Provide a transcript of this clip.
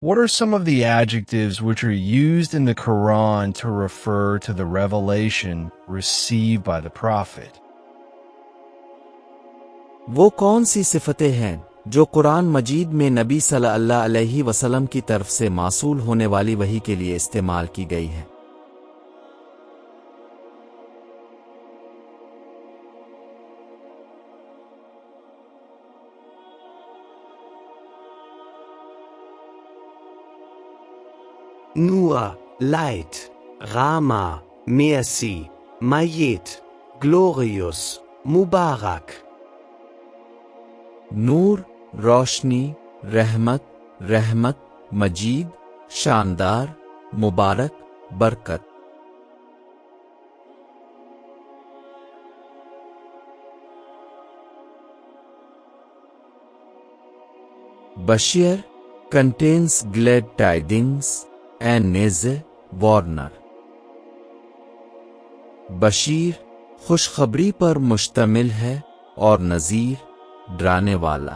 What are some of the adjectives which are used in the Quran to refer to the revelation received by the Prophet? وہ کون سی صفتیں ہیں جو قرآن مجید میں نبی صلی اللہ علیہ وسلم کی طرف سے موصول ہونے والی وحی کے لیے استعمال کی گئی ہیں؟ Nur, Light, Rama, Mercy, Majid, Glorious, Mubarak. نور، روشنی، رحمت، رحمت، مجید، شاندار، مبارک، برکت۔ Bashir contains glad tidings and Nazar warner۔ Bashir خوشخبری پر مشتمل ہے اور نذیر ڈرانے والا۔